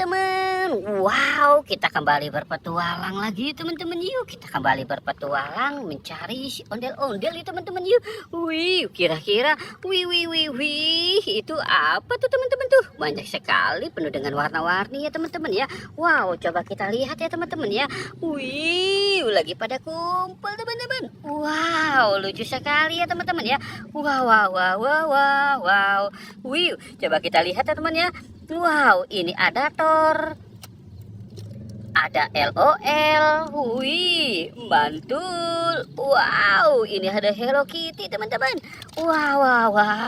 teman-teman. Wow, kita kembali berpetualang lagi teman-teman. Yuk kita kembali berpetualang mencari si ondel-ondel ya teman-teman. Yuk. Wih, kira-kira wih, itu apa tuh teman-teman tuh? Banyak sekali penuh dengan warna-warni ya teman-teman ya. Wow, coba kita lihat ya teman-teman ya. Wih, lagi pada kumpul teman-teman. Wow, lucu sekali ya teman-teman ya. Wow. Wih, coba kita lihat ya teman ya. Wow, ini ada Thor, ada LOL, wih, mantul. Wow, ini ada Hello Kitty teman-teman. Wow,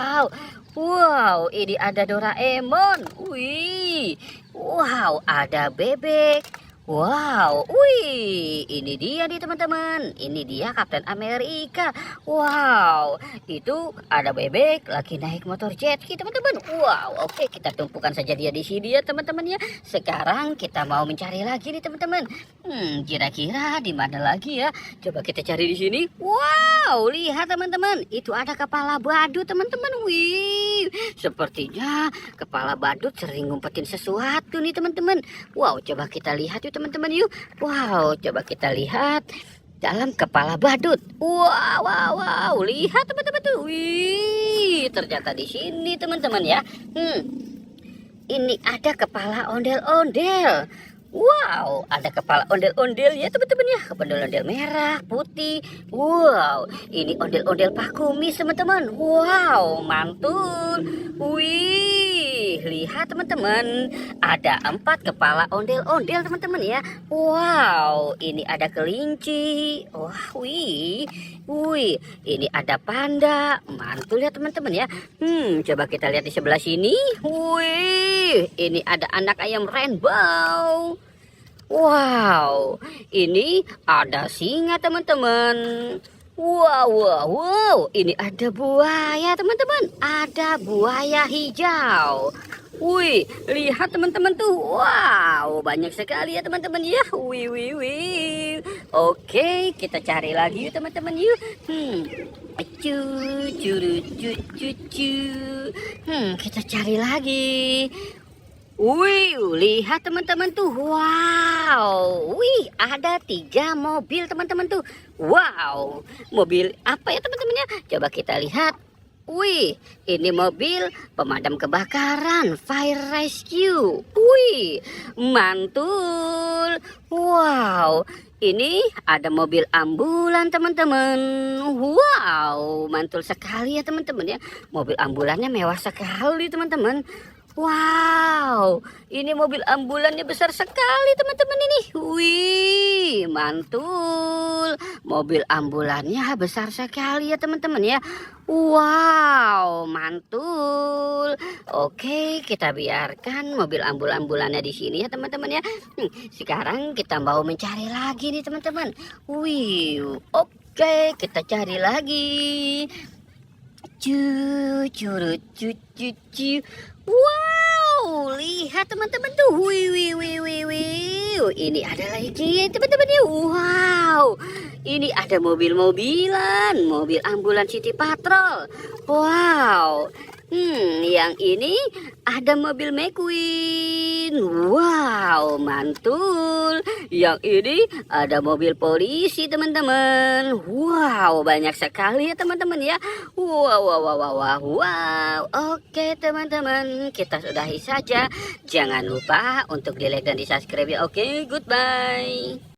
ini ada Doraemon, wih. Wow, ada bebek. Wow, wih, ini dia nih teman-teman. Ini dia Kapten Amerika. Wow, itu ada bebek lagi naik motor jet ski teman-teman. Wow, oke, kita tumpukan saja dia di sini ya teman-teman ya. Sekarang kita mau mencari lagi nih teman-teman. Kira-kira di mana lagi ya? Coba kita cari di sini. Wow, lihat teman-teman, itu ada kepala badut teman-teman. Wih, sepertinya kepala badut sering ngumpetin sesuatu nih teman-teman. Wow, coba kita lihat yuk teman-teman yuk. Wow, coba kita lihat dalam kepala badut. Wow, lihat teman-teman tuh. Wih, ternyata di sini teman-teman ya. Ini ada kepala ondel-ondel. Wow, ada kepala ondel-ondel ya teman-teman ya. Ondel-ondel merah, putih. Wow, ini ondel-ondel Pak Kumis teman-teman. Wow, mantul. Wih, lihat teman-teman, ada 4 kepala ondel-ondel teman-teman ya. Wow, ini ada kelinci. Wah, wih, ini ada panda. Mantul ya teman-teman ya. Coba kita lihat di sebelah sini. Wih, ini ada anak ayam rainbow. Wow, ini ada singa teman-teman. Wow, ini ada buaya teman-teman. Ada buaya hijau. Wih, lihat teman-teman tuh. Wow, banyak sekali ya teman-teman ya. Wih. Oke, kita cari lagi yuk teman-teman yuk. Kita cari lagi. Wih, lihat teman-teman tuh. Wow, wih, ada 3 mobil teman-teman tuh. Wow, mobil apa ya teman-teman ya? Coba kita lihat. Wih, ini mobil pemadam kebakaran, fire rescue. Wih, mantul. Wow, ini ada mobil ambulan teman-teman. Wow, mantul sekali ya teman-teman ya. Mobil ambulannya mewah sekali teman-teman. Wow, ini mobil ambulannya besar sekali teman-teman ini. Wih, mantul. Mobil ambulannya besar sekali ya teman-teman ya. Wow, mantul. Oke, kita biarkan mobil ambulannya di sini ya teman-teman ya. Sekarang kita mau mencari lagi nih teman-teman. Wih, oke, kita cari lagi. Wow, lihat teman-teman tuh. Wih. Ini ada lagi teman-teman ya. Wow, ini ada mobil-mobilan, mobil ambulan City Patrol. Wow, yang ini ada mobil McQueen. Wow, mantul. Yang ini ada mobil polisi teman-teman. Wow, banyak sekali ya teman-teman ya. Wow. Oke teman-teman, kita sudahi saja. Jangan lupa untuk di like dan di subscribe ya. Oke, goodbye.